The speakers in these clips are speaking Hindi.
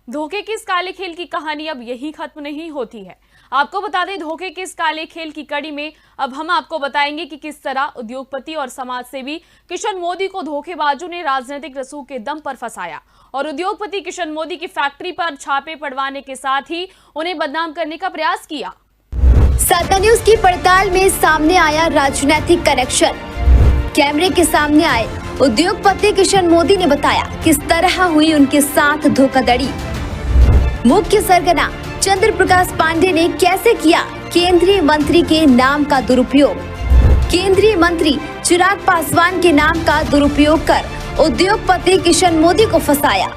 धोखे के इस काले खेल की कहानी अब यही खत्म नहीं होती है। आपको बता दें, धोखे के इस काले खेल की कड़ी में अब हम आपको बताएंगे कि किस तरह उद्योगपति और समाजसेवी किशन मोदी को धोखेबाजों ने राजनीतिक रसूख के दम पर फंसाया और उद्योगपति किशन मोदी की फैक्ट्री पर छापे पड़वाने के साथ ही उन्हें बदनाम करने का प्रयास किया। साता न्यूज की पड़ताल में सामने आया राजनीतिक कनेक्शन। कैमरे के सामने आए उद्योगपति किशन मोदी ने बताया किस तरह हुई उनके साथ धोखाधड़ी। मुख्य सरगना चंद्र प्रकाश पांडे ने कैसे किया केंद्रीय मंत्री के नाम का दुरुपयोग। केंद्रीय मंत्री चिराग पासवान के नाम का दुरुपयोग कर उद्योगपति किशन मोदी को फंसाया।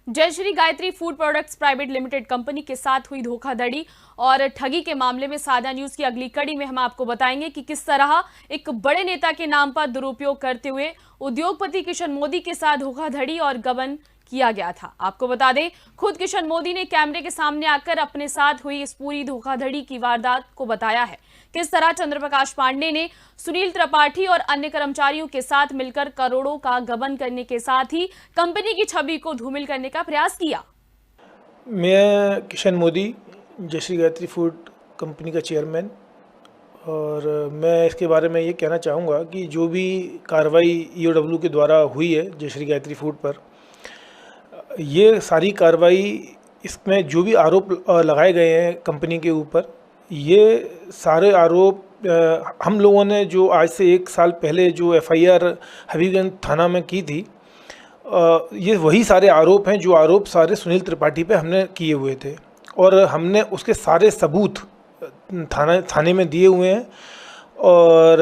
जय Shri Gayatri food products private limited company के साथ हुई धोखाधड़ी और ठगी के मामले में सादा न्यूज की अगली कड़ी में हम आपको बताएंगे कि किस तरह एक बड़े नेता के नाम पर दुरुपयोग करते हुए उद्योगपति किशन मोदी के साथ धोखाधड़ी और गबन किया गया था। आपको बता दें, खुद किशन मोदी ने कैमरे के सामने आकर अपने साथ हुई इस पूरी धोखाधड़ी की वारदात को बताया है। किस तरह चंद्र प्रकाश पांडे ने सुनील त्रिपाठी और अन्य कर्मचारियों के साथ मिलकर करोड़ों का गबन करने के साथ ही कंपनी की छवि को धूमिल करने का प्रयास किया। मैं किशन मोदी, जय श्री गायत्री फूड कंपनी का चेयरमैन, और मैं इसके बारे में ये कहना चाहूँगा कि जो भी कार्रवाई ईओडब्ल्यू के द्वारा हुई है जय श्री गायत्री फूड पर, ये सारी कार्रवाई, इसमें जो भी आरोप लगाए गए हैं कंपनी के ऊपर, ये सारे आरोप हम लोगों ने जो आज से 1 साल पहले जो एफआईआर हबीबगंज थाना में की थी, ये वही सारे आरोप हैं जो आरोप सारे सुनील त्रिपाठी पे हमने किए हुए थे और हमने उसके सारे सबूत थाने में दिए हुए हैं। और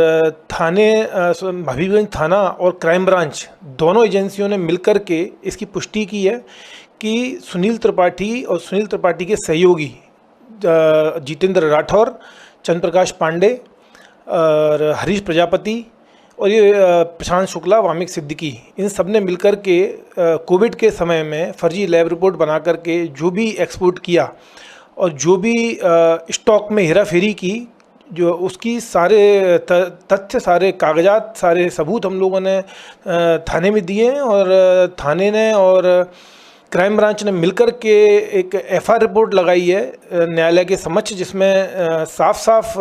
हबीबगंज थाना और क्राइम ब्रांच दोनों एजेंसियों ने मिलकर के इसकी पुष्टि की है कि सुनील त्रिपाठी और सुनील त्रिपाठी के सहयोगी जितेंद्र राठौर, चंद्र प्रकाश पांडे और हरीश प्रजापति और ये प्रशांत शुक्ला, वामिक सिद्दीकी, इन सब ने मिलकर के कोविड के समय में फर्जी लैब रिपोर्ट बना करके जो भी एक्सपोर्ट किया और जो भी स्टॉक में हेराफेरी की, जो उसकी सारे तथ्य, सारे कागजात, सारे सबूत हम लोगों ने थाने में दिए हैं और थाने ने और क्राइम ब्रांच ने मिलकर के एक एफआईआर रिपोर्ट लगाई है न्यायालय के समक्ष, जिसमें साफ साफ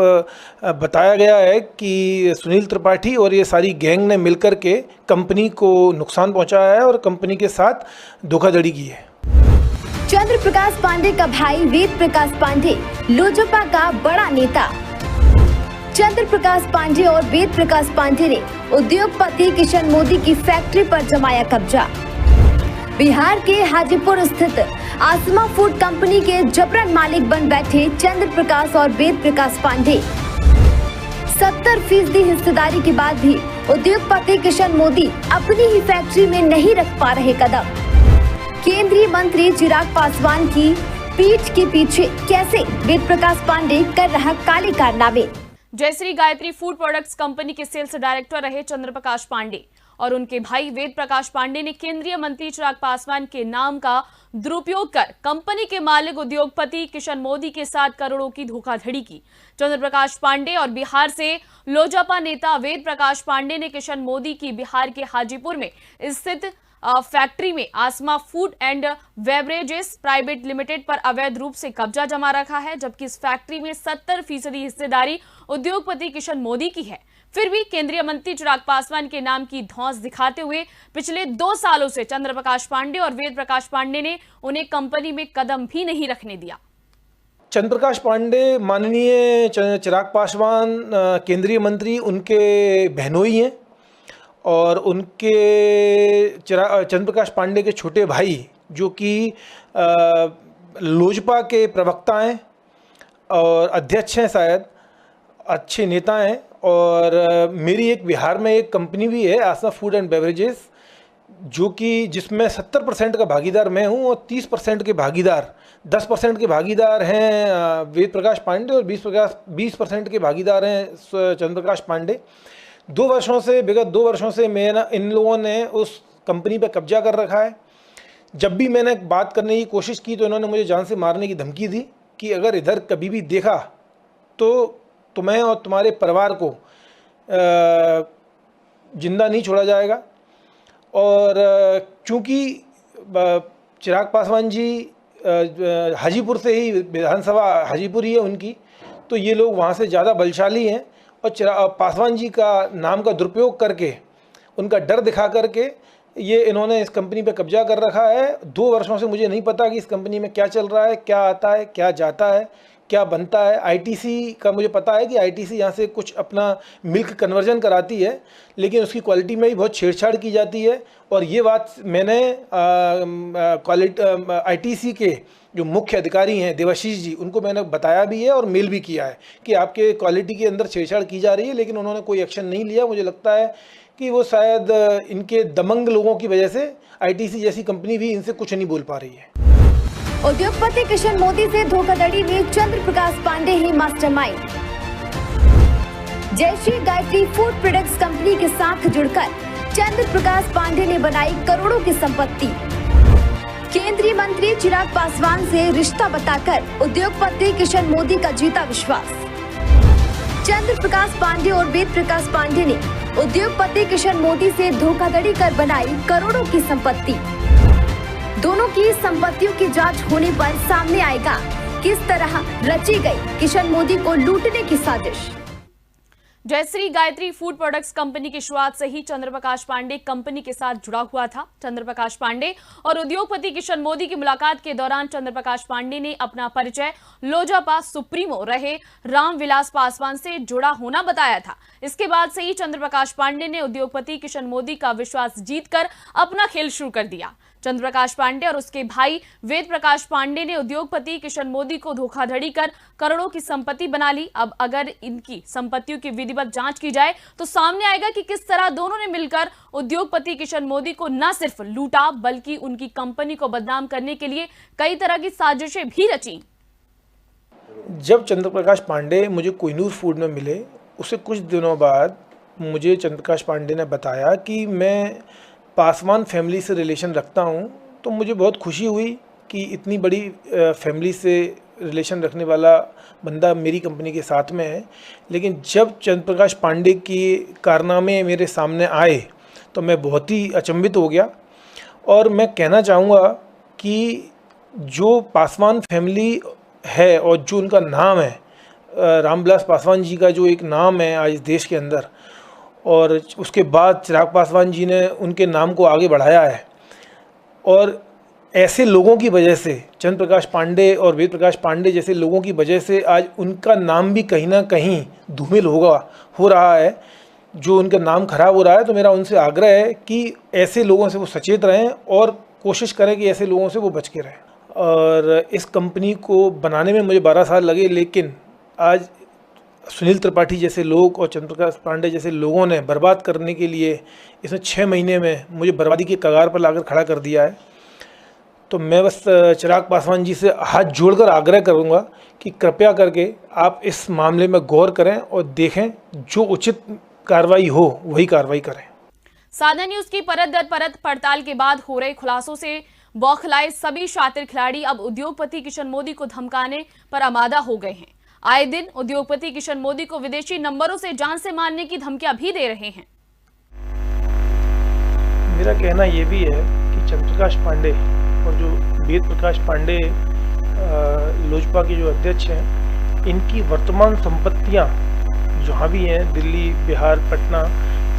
बताया गया है कि सुनील त्रिपाठी और ये सारी गैंग ने मिलकर के कंपनी को नुकसान पहुंचाया है और कंपनी के साथ धोखाधड़ी की है। चंद्र प्रकाश पांडे का भाई वेद प्रकाश पांडे लोजपा का बड़ा नेता। चंद्र प्रकाश पांडे और वेद प्रकाश पांडे ने उद्योगपति किशन मोदी की फैक्ट्री पर जमाया कब्जा। बिहार के हाजीपुर स्थित आसमा फूड कंपनी के जबरन मालिक बन बैठे चंद्र प्रकाश और वेद प्रकाश पांडे 70% हिस्सेदारी के बाद भी उद्योगपति किशन मोदी अपनी ही फैक्ट्री में नहीं रख पा रहे कदम। केंद्रीय मंत्री चिराग पासवान की पीठ के पीछे कैसे वेद प्रकाश पांडे कर रहा काले कारनामे। जय Shri Gayatri food products company के सेल्स डायरेक्टर रहे चंद्र प्रकाश पांडे और उनके भाई वेद प्रकाश पांडे ने केंद्रीय मंत्री चिराग पासवान के नाम का दुरुपयोग कर कंपनी के मालिक उद्योगपति किशन मोदी के साथ करोड़ों की धोखाधड़ी की। चंद्र प्रकाश पांडे और बिहार से लोजपा नेता वेद प्रकाश पांडे ने किशन मोदी की बिहार के हाजीपुर में स्थित फैक्ट्री में Aasma food and beverages private limited पर अवैध रूप से कब्जा जमा रखा है, जबकि इस फैक्ट्री में 70% हिस्सेदारी उद्योगपति किशन मोदी की है। फिर भी केंद्रीय मंत्री चिराग पासवान के नाम की धौंस दिखाते हुए पिछले 2 सालों से चंद्र प्रकाश पांडे और वेद प्रकाश पांडे ने उन्हें कंपनी में कदम भी नहीं रखने दिया। चंद्र प्रकाश पांडे माननीय चिराग पासवान केंद्रीय मंत्री, उनके बहनोई हैं और उनके चंद्र प्रकाश पांडे के छोटे भाई जो कि लोजपा के प्रवक्ता हैं और अध्यक्ष हैं, शायद अच्छे नेता हैं। और मेरी एक बिहार में एक कंपनी भी है आसमा फूड एंड बेवरेजेस, जो कि जिसमें 70% का भागीदार मैं हूं और 30% के भागीदार, 10% के भागीदार हैं वेद प्रकाश पांडे और 20% के भागीदार हैं चंद्र प्रकाश पांडे। 2 वर्षों से, विगत 2 वर्षों से इन लोगों ने उस कंपनी पर कब्जा कर रखा है। जब भी मैंने बात करने की कोशिश की तो इन्होंने मुझे जान से मारने की धमकी दी कि अगर इधर कभी भी देखा तो तुम्हें और तुम्हारे परिवार को जिंदा नहीं छोड़ा जाएगा। और चूँकि चिराग पासवान जी हाजीपुर से ही, विधानसभा हाजीपुर ही है उनकी, तो ये लोग वहाँ से ज़्यादा बलशाली हैं और पासवान जी का नाम का दुरुपयोग करके, उनका डर दिखा करके ये इन्होंने इस कंपनी पे कब्जा कर रखा है। 2 वर्षों से मुझे नहीं पता कि इस कंपनी में क्या चल रहा है, क्या आता है, क्या जाता है, क्या बनता है। आईटीसी का मुझे पता है कि आईटीसी यहाँ से कुछ अपना मिल्क कन्वर्जन कराती है, लेकिन उसकी क्वालिटी में भी बहुत छेड़छाड़ की जाती है। और ये बात मैंने आईटीसी के जो मुख्य अधिकारी हैं देवाशीष जी, उनको मैंने बताया भी है और मेल भी किया है कि आपके क्वालिटी के अंदर छेड़छाड़ की जा रही है, लेकिन उन्होंने कोई एक्शन नहीं लिया। मुझे लगता है कि वो शायद इनके दमंग लोगों की वजह से आईटीसी जैसी कंपनी भी इनसे कुछ नहीं बोल पा रही है। उद्योगपति किशन मोदी से धोखाधड़ी में चंद्र प्रकाश पांडे ही mastermind. Jayshree Gayatri food products company के साथ जुड़कर चंद्र प्रकाश पांडे ने बनाई करोड़ों की संपत्ति। केंद्रीय मंत्री चिराग पासवान से रिश्ता बताकर उद्योगपति किशन मोदी का जीता विश्वास। चंद्र प्रकाश पांडे और वेद प्रकाश पांडे ने उद्योगपति किशन मोदी से धोखाधड़ी कर बनाई करोड़ों की संपत्ति। दोनों की संपत्तियों की जांच होने पर सामने आएगा किस तरह रची गई किशन मोदी को लूटने की साजिश। Jayshree Gayatri food products company की शुरुआत से ही चंद्र प्रकाश पांडे कंपनी के साथ जुड़ा हुआ था। चंद्र प्रकाश पांडे और उद्योगपति किशन मोदी की मुलाकात के दौरान चंद्र प्रकाश पांडे ने अपना परिचय लोजपा सुप्रीमो रहे रामविलास पासवान से जुड़ा होना बताया था। इसके बाद से ही चंद्र प्रकाश पांडे ने उद्योगपति किशन मोदी का विश्वास जीतकर अपना खेल शुरू कर दिया। चंद्र प्रकाश पांडे और उसके भाई वेद प्रकाश पांडे ने उद्योगपति किशन मोदी को धोखाधड़ी कर करोड़ों की संपत्ति बना ली। अब अगर इनकी संपत्तियों की विधिवत जांच की जाए तो सामने आएगा कि किस तरह दोनों ने मिलकर उद्योगपति किशन मोदी को न सिर्फ लूटा बल्कि उनकी कंपनी को बदनाम करने के लिए कई तरह की साजिशें भी रची। जब चंद्र प्रकाश पांडे मुझे कोहिनूर फूड में मिले, उससे कुछ दिनों बाद मुझे चंद्र प्रकाश पांडे ने बताया कि मैं पासवान फैमिली से रिलेशन रखता हूं। तो मुझे बहुत खुशी हुई कि इतनी बड़ी फैमिली से रिलेशन रखने वाला बंदा मेरी कंपनी के साथ में है। लेकिन जब चंद्र प्रकाश पांडे के कारनामे मेरे सामने आए तो मैं बहुत ही अचंभित हो गया। और मैं कहना चाहूँगा कि जो पासवान फैमिली है और जो उनका नाम है, रामविलास पासवान जी का जो एक नाम है आज देश के अंदर, और उसके बाद चिराग पासवान जी ने उनके नाम को आगे बढ़ाया है। और ऐसे लोगों की वजह से, चंद्र प्रकाश पांडे और वेद प्रकाश पांडे जैसे लोगों की वजह से आज उनका नाम भी कहीं ना कहीं धूमिल हो रहा है, जो उनका नाम खराब हो रहा है। तो मेरा उनसे आग्रह है कि ऐसे लोगों से वो सचेत रहें और कोशिश करें कि ऐसे लोगों से वो बच के रहें। और इस कंपनी को बनाने में मुझे 12 साल लगे, लेकिन आज सुनील त्रिपाठी जैसे लोग और चंद्र प्रकाश पांडे जैसे लोगों ने बर्बाद करने के लिए इसमें 6 महीने में मुझे बर्बादी के कगार पर लाकर खड़ा कर दिया है। तो मैं बस चिराग पासवान जी से हाथ जोड़कर आग्रह करूंगा कि कृपया करके आप इस मामले में गौर करें और देखें, जो उचित कार्रवाई हो वही कार्रवाई करें। साधना न्यूज की परत दर परत पड़ताल के बाद हो रहे खुलासों से बौखलाए सभी शातिर खिलाड़ी अब उद्योगपति किशन मोदी को धमकाने पर आमादा हो गए हैं। आए दिन उद्योगपति किशन मोदी को विदेशी नंबरों से जान से मारने की धमकियां भी दे रहे हैं। मेरा कहना यह भी है कि चंद्र प्रकाश पांडे और जो वेद प्रकाश पांडे लोजपा के जो अध्यक्ष हैं, इनकी वर्तमान संपत्तियां जहां भी हैं, दिल्ली, बिहार, पटना,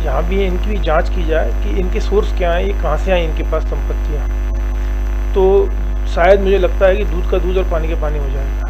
जहां भी है, इनकी भी जांच की जाए कि इनके सोर्स क्या हैं, ये कहां से आई इनके पास संपत्तियां। तो शायद मुझे लगता है कि दूध का दूध और पानी का पानी हो जाएगा।